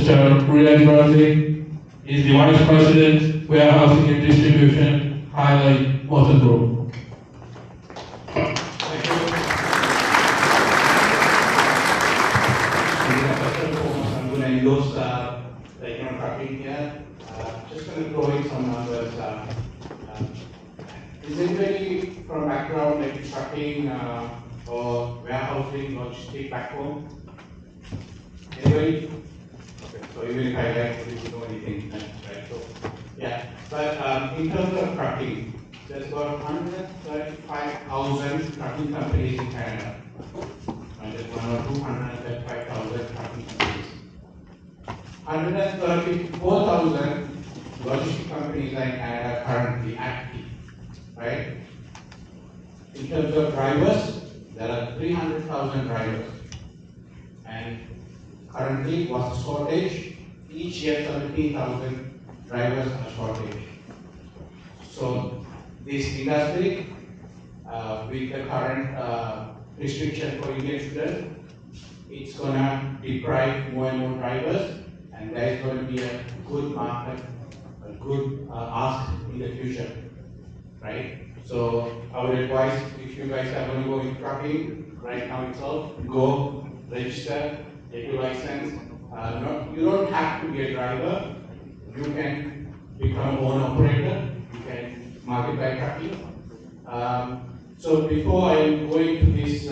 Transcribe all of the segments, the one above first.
Mr. Riyad Razi. He's the Vice President, Warehousing and Distribution, Highlight Motor Group. Thank you. First and foremost, I'm going to endorse the trucking here. Just going to throw in some numbers. Is anybody from background like trucking or warehousing, logistic backbone? Anybody? Okay, so even if I like, you don't know anything, right? So, yeah. But in terms of trucking, there's about 135,000 trucking companies in Canada. There's 235,000 trucking companies. 134,000 logistic companies are in Canada currently active, right? In terms of drivers, there are 300,000 drivers. And currently, what's the shortage? Each year, 17,000 drivers are shortage. So, this industry, with the current restriction for Indian students, it's going to deprive more and more drivers, and there is going to be a good market, a good ask in the future, right? So I would advise, if you guys are going to go in trucking right now itself, go register, get your license. You don't have to be a driver. You can become an owner operator. You can market by trucking. So before I go into this,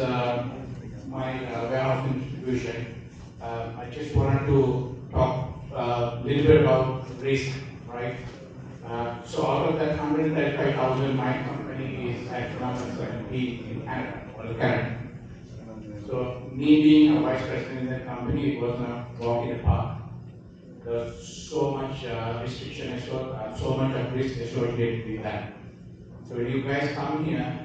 my warehouse distribution, I just wanted to talk a little bit about risk, right? So out of that 135,000, my company is at number 17 in Canada, or Canada. So me being a vice president in that company, it was a walk in the park. There's so much restriction, so much of risk associated with that. So when you guys come here,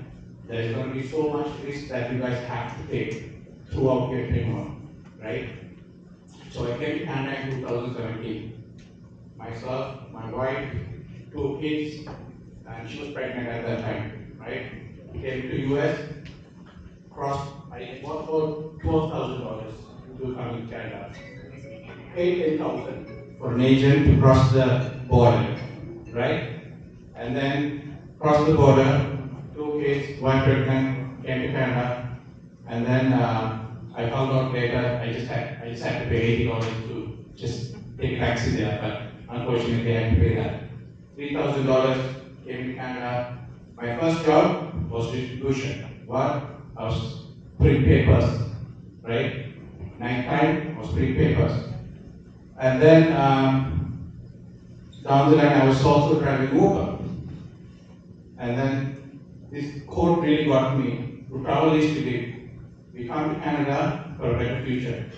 there's going to be so much risk that you guys have to take throughout your tenure, right? So I came to Canada in 2017. Myself, my wife, 2 kids, and she was pregnant at that time, right? Came to US, crossed, I bought for $12,000 to come to Canada. Paid $10,000 for an agent to cross the border, right? And then crossed the border, 2 kids, 1 pregnant, came to Canada, and then I found out later I just had to pay $80 to just take a taxi there, but unfortunately I had to pay that. $3,000 came to Canada. My first job was distribution. What? I was putting papers, right? Night time was putting papers. And then down the line I was also driving Uber. And then this quote really got me. To travel is to live. We come to Canada for a better future.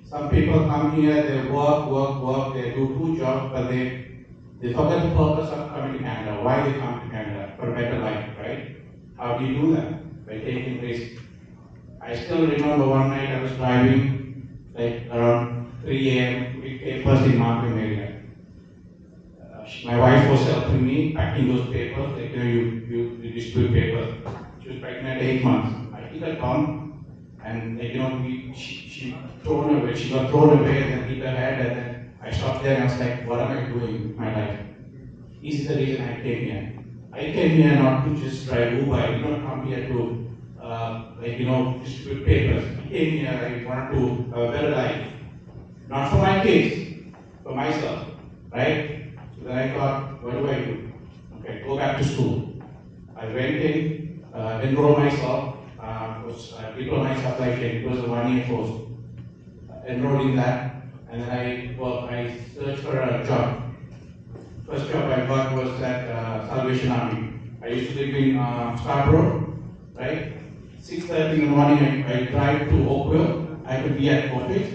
Some people come here, they work, they do 2 jobs, but they forget the purpose of coming to Canada, why they come to Canada, for a better life, right? How do you do that? By taking risk. I still remember one night I was driving, like around 3 a.m. with papers in Markham area. My wife was helping me packing those papers, like you distribute papers. She was pregnant at 8 months. I hit her down, and she got thrown away, and then hit her head, and then I stopped there and I was like, what am I doing with my life? This is the reason I came here. I came here not to just drive Uber. I did not come here to distribute papers. I came here, I wanted to have a better life. Not for my kids, for myself, right? So then I thought, what do I do? Okay, go back to school. I went in, enrolled myself, diploma in supply chain. It was a 1-year course. Enrolled in that, and then I searched for a job. First job I got was at Salvation Army. I used to live in Scarborough, right? 6:30 in the morning, I drive to Oakville. I could be at office.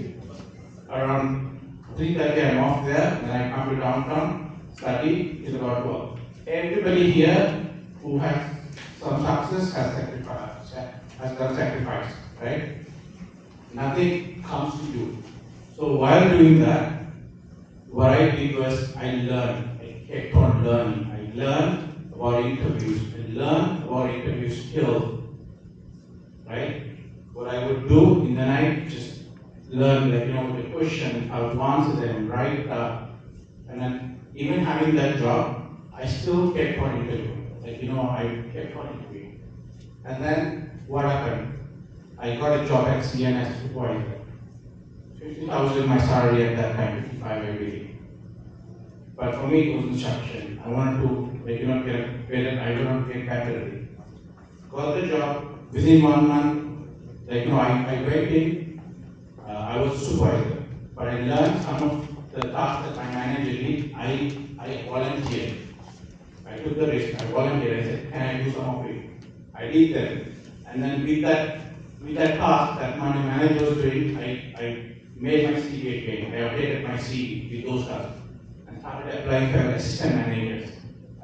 Around 3:30, I'm off there, then I come to downtown, study, till about 12. Everybody here who has some success has done sacrifice, right? Nothing comes to you. So while doing that, what I did was I learned. I kept on learning. I learned about interviews. I learned about interview skills, right? What I would do in the night, just learn, the question, how to answer them, right? And then even having that job, I still kept on interviewing. I kept on interviewing. And then what happened? I got a job at CNS supervisor. 50,000 my salary at that time, 55 every day. But for me, it was instruction. I wanted to, get better. I wanted to get better. Got the job within 1 month. I went in. I was a supervisor, but I learned some of the tasks that my manager did. I volunteered. I took the risk. I volunteered. I said, "Can I do some of it?" I did them, and then with that task that my manager was doing, I made my CV again. I updated my CV with those tasks and started applying for assistant managers.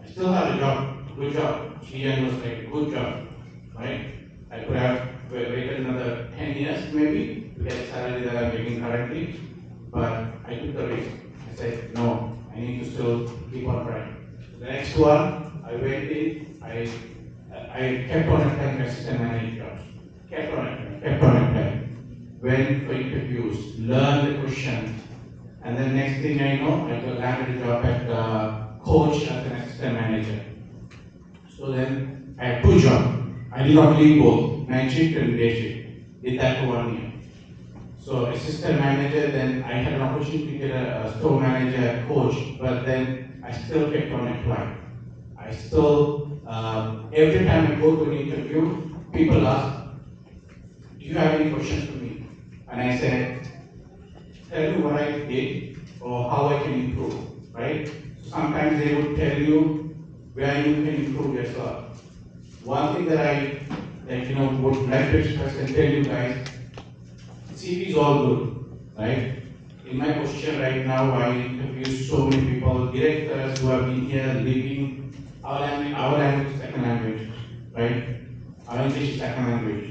I still had a job, good job. GN was like, good job, right? I could have waited another 10 years maybe to get the salary that I'm getting currently, but I took the risk. I said, no, I need to still keep on trying. The next one, I went in, I kept on applying for assistant manager jobs. Kept on applying. Went for interviews, learned the questions, and then next thing I know, I landed a job at Coach as an assistant manager. So then I had 2 jobs. I did not leave both, night shift and day shift. Did that for 1 year. So assistant manager, then I had an opportunity to get a store manager at Coach, but then I still kept on applying. I still, every time I go to an interview, people ask, do you have any questions for me? And I said, tell me what I did or how I can improve, right? Sometimes they would tell you where you can improve yourself. One thing that I would like to express and tell you guys, CV is all good, right? In my position right now, I interview so many people, directors who have been here living our language is second language, right? Our English is second language.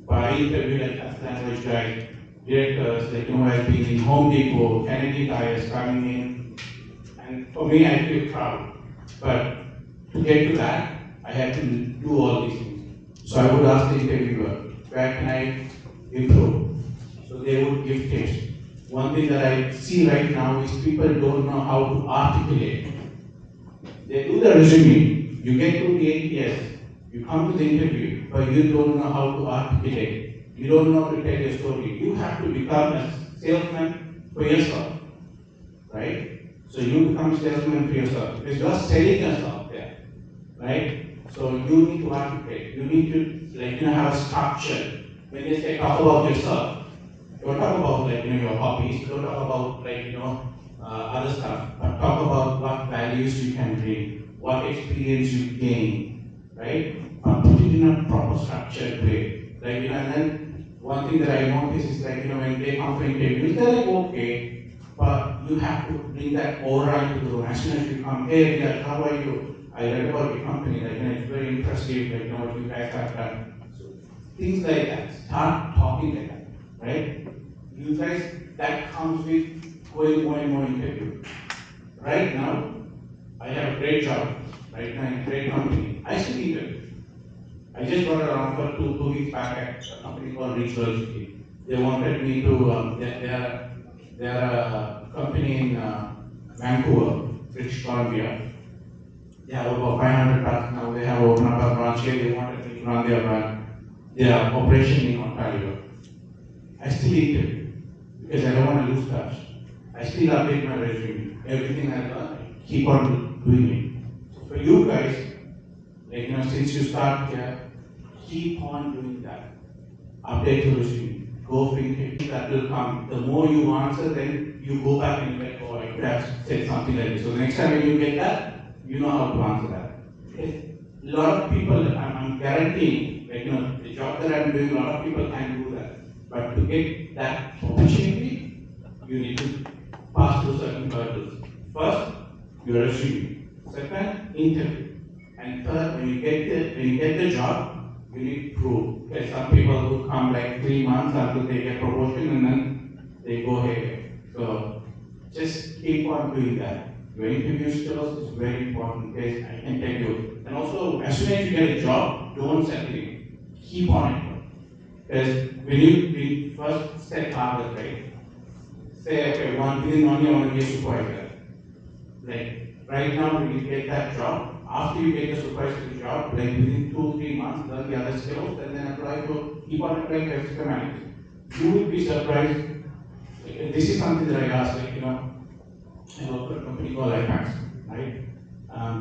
But I interviewed a first language guy, directors who have been in Home Depot, Kennedy Tires coming in, and for me, I feel proud. But to get to that, I had to do all these things. So I would ask the interviewer, where can I improve? So they would give tips. One thing that I see right now is people don't know how to articulate. They do the resume, you get to the ATS, you come to the interview, but you don't know how to articulate. You don't know how to tell your story. You have to become a salesman for yourself, right? So you become a salesman for yourself because you're selling yourself there, right? So you need to articulate. You need to have a structure. When they say talk about yourself, don't talk about your hobbies. Don't talk about other stuff. But talk about what values you can bring, what experience you gain, right? But put it in a proper structured way. And then one thing that I notice is when they come for interviews, they're like okay, but you have to bring that aura into the room. As soon as you come, hey, Riyad, how are you? I read about your company, it's very impressive, what you guys have done. So things like that. Start talking like that, right? You guys, that comes with going more and more interview. Right now, I have a great job, right now in a great company. I still interview. I just got an offer two weeks back at a company called Reach Logistics. They wanted me to, they are a company in Vancouver, British Columbia. They have about 500 trucks now. They have opened up a branch here. They wanted me to run their operation in Ontario. I still interview because I don't want to lose touch. I still update my resume. Everything I learn, I keep on doing it. So for you guys, since you start here, keep on doing that. Update your resume. Go for interview. That will come. The more you answer, then you go back and you're like, oh, I could have said something like this. So the next time when you get that, you know how to answer that. Okay? A lot of people, I'm guaranteeing, the job that I'm doing, a lot of people can do that. But to get that opportunity, you need to pass through certain hurdles. First, your resume. Second, interview. And third, when you get the job, you need proof. There's some people who come 3 months after they get promotion and then they go ahead. So just keep on doing that. Your interview skills is very important, guys, I can tell you. And also, as soon as you get a job, don't settle in. Keep on it. is we first set target, right? Say, okay, within 1 year, I want to be a supervisor. Like, right now, when you get that job, after you get the supervisory job, like within 2-3 months, learn the other skills, and then keep on applying to assistant manager. You will be surprised. This is something that I asked, I work for a company called IPAX, right?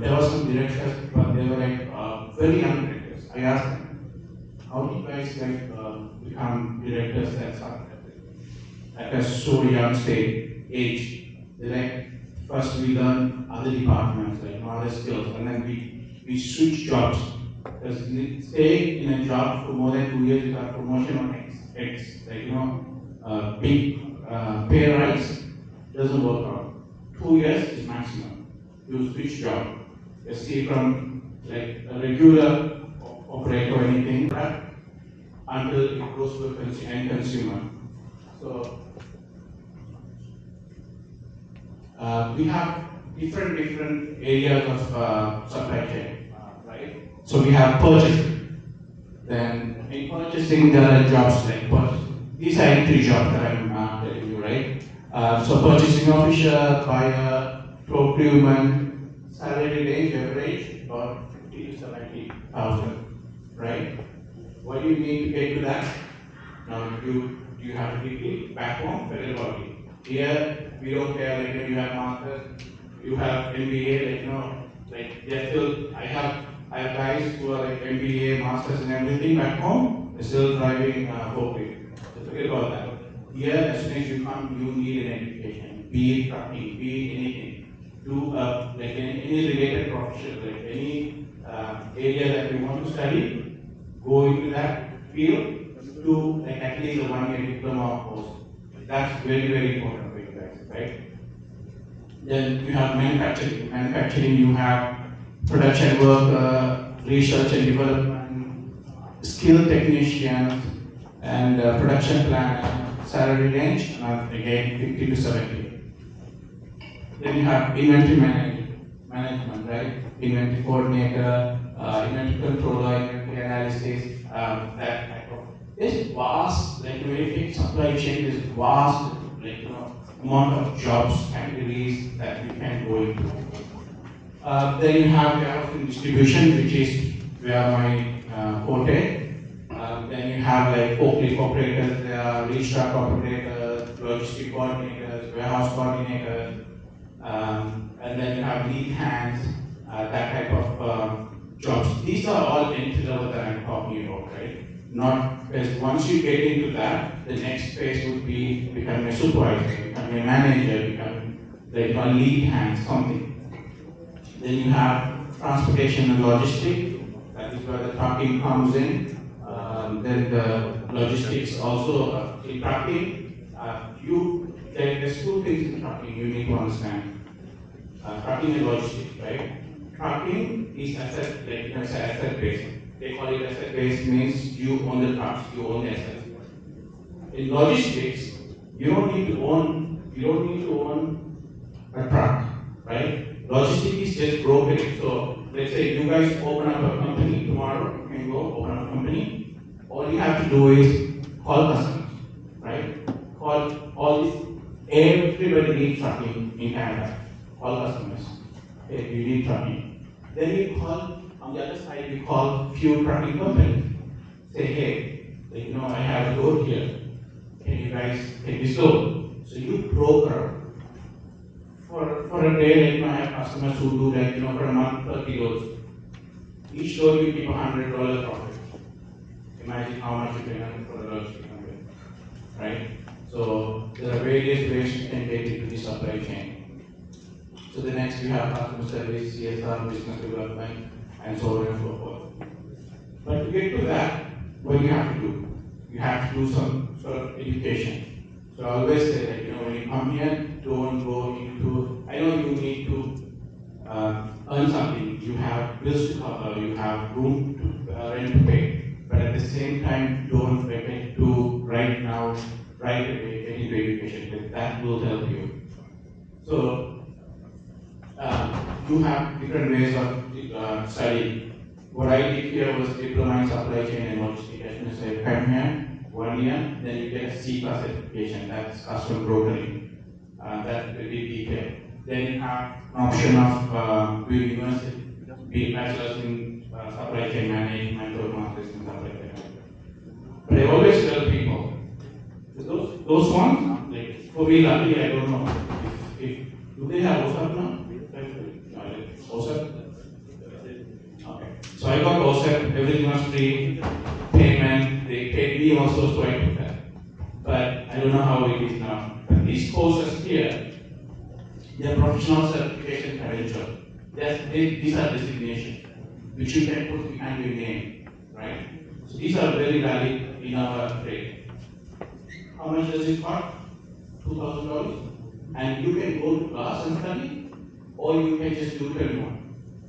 There were some directors, but they were very young directors. I asked them, how do you guys become directors and stuff at a so young age? They're first we learn other departments, other skills, and then we switch jobs. Because stay in a job for more than 2 years without promotion on X, big pay rise doesn't work out. 2 years is maximum. You switch job. You see from a regular operator or anything until it goes to an end consumer. So we have different areas of supply chain, right? So we have purchasing. Then in purchasing, there are jobs like purchasing. These are 3 jobs that I'm telling you, right? So purchasing officer, buyer, procurement, salary range, average, about 50 to 70,000, right? What do you need to get to that? Now, you have to be back home, federal body. Here, we don't care, you have masters, you have MBA, they're still, I have guys who are MBA, masters and everything back home, they're still driving forklift. So forget about that. Here, as soon as you come, you need an education, be it trucking, be it anything. Do any related profession, any area that you want to study, go into that field to at least a 1-year diploma course. That's very, very important for you guys, right? Then you have manufacturing. Manufacturing, you have production work, research and development, skilled technicians, and production planner. Salary range, again, 50 to 70. Then you have inventory management, right? Inventory coordinator, inventory controller, inventory analysis, that type of. There's vast, when you take supply chain, there's vast, amount of jobs, categories that you can go into. Then you have warehousing distribution, which is where my forte. Then you have forklift operators, there are reach truck operators, logistic coordinators, warehouse coordinators, and then you have lead hands, that type of jobs. These are all entry level that I'm talking about, right? Not because once you get into that, the next phase would be becoming a supervisor, becoming a manager, becoming a lead hand, something. Then you have transportation and logistics. That is where the trucking comes in. Then the logistics also in trucking. There's 2 things in trucking you need to understand. Trucking and logistics, right? Trucking is asset based. They call it asset based means you own the trucks, you own the assets. In logistics, you don't need to own a truck, right? Logistics is just brokering. So let's say you guys open up a company tomorrow, you can go open up a company. All you have to do is call customers, right? Call all this. Everybody needs trucking in Canada. Call customers. Hey, you need trucking. Then you call, on the other side, you call few trucking companies. Say, hey, I have a load here. Can you guys take this load? So you broker. For a day, I have customers who do for a month, 30 loads. Each load you keep $100 profit. Imagine how much you can earn for a logistic company, right? So there are various ways you can get into the supply chain. So the next we have customer service, CSR, business development, and so on and so forth. But to get to that, what do you have to do? You have to do some sort of education. So I always say that when you come here, don't go into. I know you need to earn something. You have bills to cover. You have room to rent to pay. But at the same time, don't pretend to right away get into education, because that will help you. So you have different ways of studying. What I did here was diploma in supply chain and logistics. As soon as I came here, 1 year, then you get a C plus certification, that's custom brokering. That will be detailed. Then you have an option of doing university, be bachelor's in supply chain management or master's in supply chain management. But I always tell people, those ones, like for me, luckily, I don't know if do they have OSAP now? OSAP? Okay. So I got OSAP, everything was free, payment, they paid me also, so I took that. But I don't know how it is now. But these courses here, they are professional certification credential. These are designations, which you can put behind your name, right? So these are very valid in our trade. How much does it cost? $2,000. And you can go to class and study, or you can just do it alone.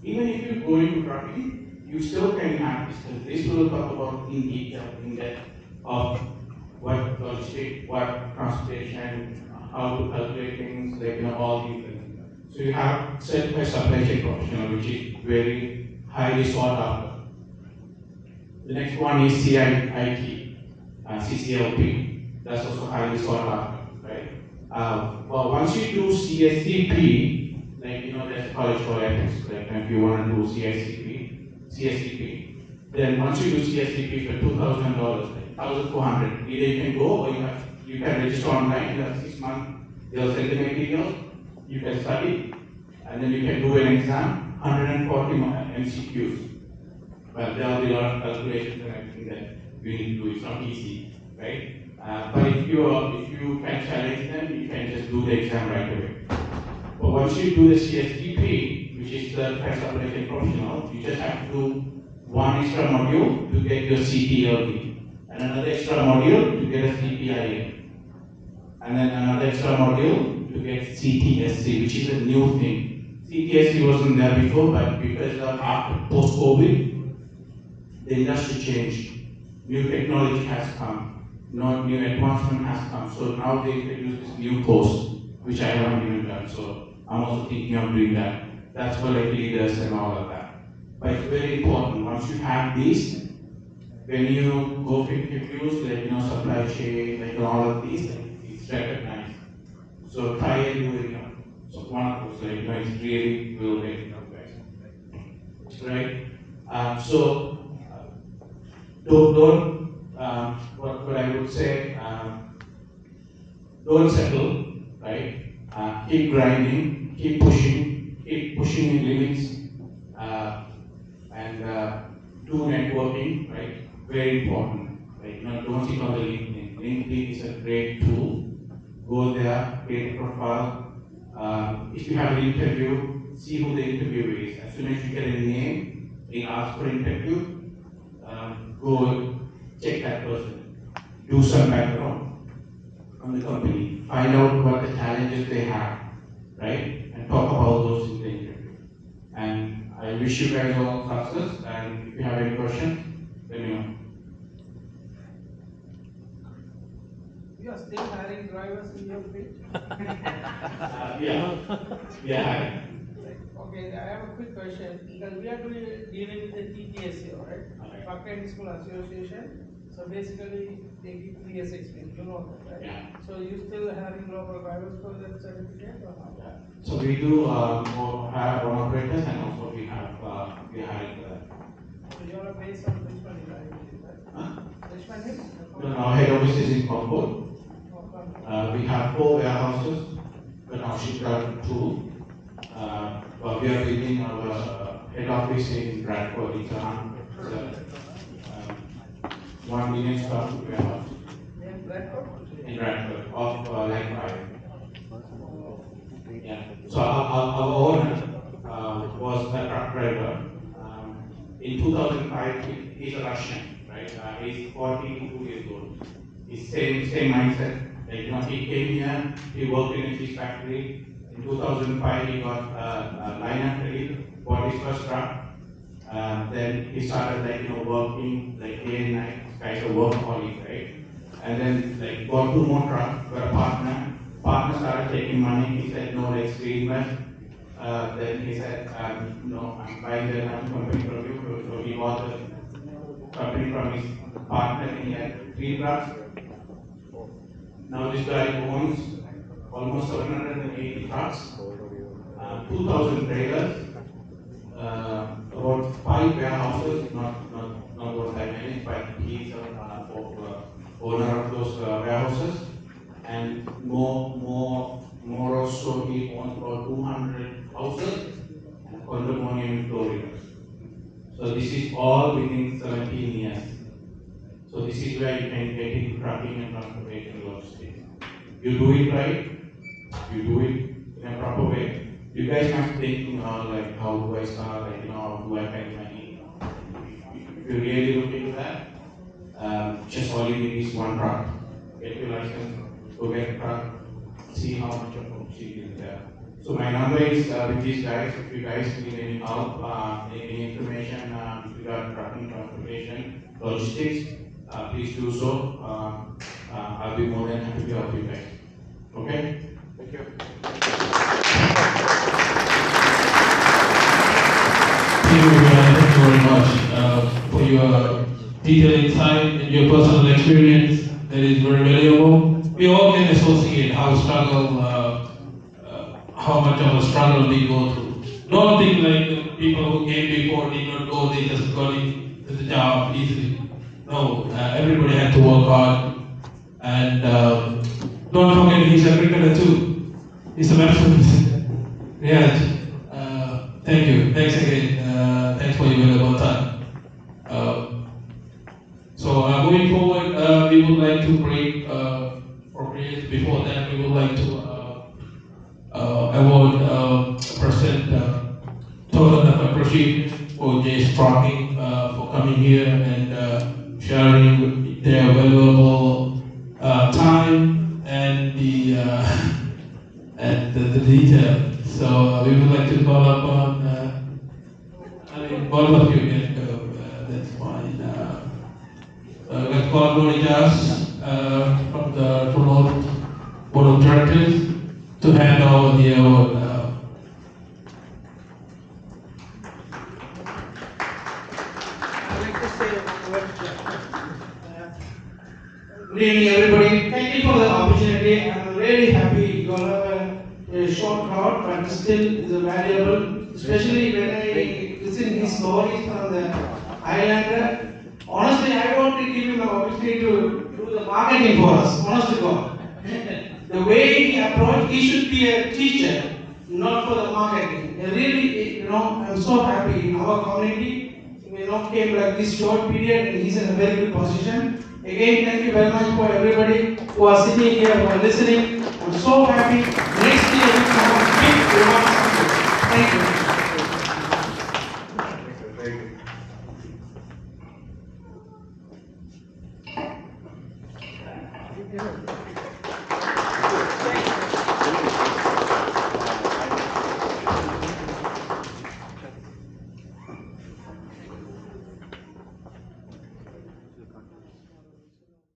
Even if you go into trucking, you still can have this. This will talk about in detail, in depth of what logistics, what transportation, how to calculate things, like all these things. So you have certified supply chain professional, which is very highly sought after. The next one is CIT, CCLP. That's also highly sought after, right? Well, once you do CSCP, like there's college for ethics, like if you want to do CSCP, then once you do CSCP for $2,000, like $1,400, either you can go or you can register online. You have 6 months. They'll send the materials. You can study, and then you can do an exam. 140 MCQs. But there will be a lot of calculations and everything that you need to do. It's not easy, right? But if you can challenge them, you can just do the exam right away. But once you do the CSTP, which is the Certified Supply Chain Professional, you just have to do one extra module to get your CTLD, and another extra module to get a CPIA, and then another extra module to get CTSC, which is a new thing. CTSC wasn't there before, but because of after post-COVID, the industry changed. New technology has come, new advancement has come. So now they introduce this new course, which I haven't even done. So I'm also thinking of doing that. That's for like leaders and all of that. But it's very important. Once you have these, when you go for interviews, like supply chain, like all of these, it's recognized. So try and do it. So one of those, like it's really will make it up, guys. Right? Don't what I would say, don't settle, right? Keep grinding, keep pushing your limits, and do networking, right? Very important, right? Don't sit on the LinkedIn. LinkedIn is a great tool. Go there, create a profile. If you have an interview, see who the interviewer is. As soon as you get a name, they ask for an interview. Go check that person, do some background on the company, find out what the challenges they have, right? And talk about those in the interview. And I wish you guys all success, and if you have any questions, let me know. You are still hiring drivers in your page? Yeah. Okay, I have a quick question. Because we are dealing with the TTSA, right? Okay. Truck and School Association. So basically, they give 3 years experience. You know that, right? Yeah. So you still hiring local drivers for that certificate or not? Yeah. So we do have one operators, and also we have we hiring for that. So you are based on Richmond Hill, I believe, right? Huh? Richmond Hill? No, our head office is in Concord. We have 4 warehouses, but now shipped out 2. But we are building our head office in Bradford. It's a 1 million square foot warehouse. In Bradford? In Bradford, of Line 5. Yeah. So our owner was a truck driver. In 2005, he's a Russian, right? He's 42 years old. He's same mindset. Like, he came here, he worked in a cheese factory. In 2005, he got a liner credit, bought his first truck. Then he started working day and night. This guy's a workaholic, right? And then got 2 more trucks, got a partner. Partner started taking money. He said, no, let's reinvest. Then he said, no, I'm buying the company from you. So he bought the company from his partner, and he had 3 trucks. Now this guy owns almost 780 trucks, 2,000 trailers, about 5 warehouses, not what I manage, but he is owner of those warehouses, and more also he owns about 200 houses and condominium in Florida. So this is all within 17 years. So this is where you can get into trucking and transportation logistics. You do it right, you do it in a proper way. You guys must think, like, how do I start, like, how do I make money? If you really look into that, just all you need is one truck. Get your license, go get a truck, see how much of opportunity is there. So my number is with these guys. If you guys need any help, any information regarding trucking, transportation, logistics, please do so. I'll be more than happy to help you guys. Okay? Thank you. Thank you very much for your detailed insight and your personal experience. That is very valuable. We all can associate how much of a struggle we go through. Don't think like the people who came before did not go, they just got into the job easily. No, everybody had to work hard. And don't forget, he's a cricketer too. He's a batsman. Yeah. Thank you. Thanks again. Thanks for your valuable time. So moving forward, we would like to break for prayers. Before that, we would like to award President token of appreciation for Jay's Trucking for coming here and sharing their valuable time and the detail. So we would like to call upon, both of you can go, that's fine. Let's call upon Ijaz from the Board of Directors to hand over the award. I'd like to say one word. Good evening, everybody. Thank you for the opportunity. I'm really happy you all have a short crowd, but still is valuable, especially when I listen his stories from the island. Honestly, I want to give him an opportunity to do the marketing for us, honest to God. The way he approached, he should be a teacher, not for the marketing. Really, I'm so happy in our community, came like this short period and he's in a very good position. Again, thank you very much for everybody who are sitting here, who are listening. I'm so happy. Next year we will have a big remarks. Thank you.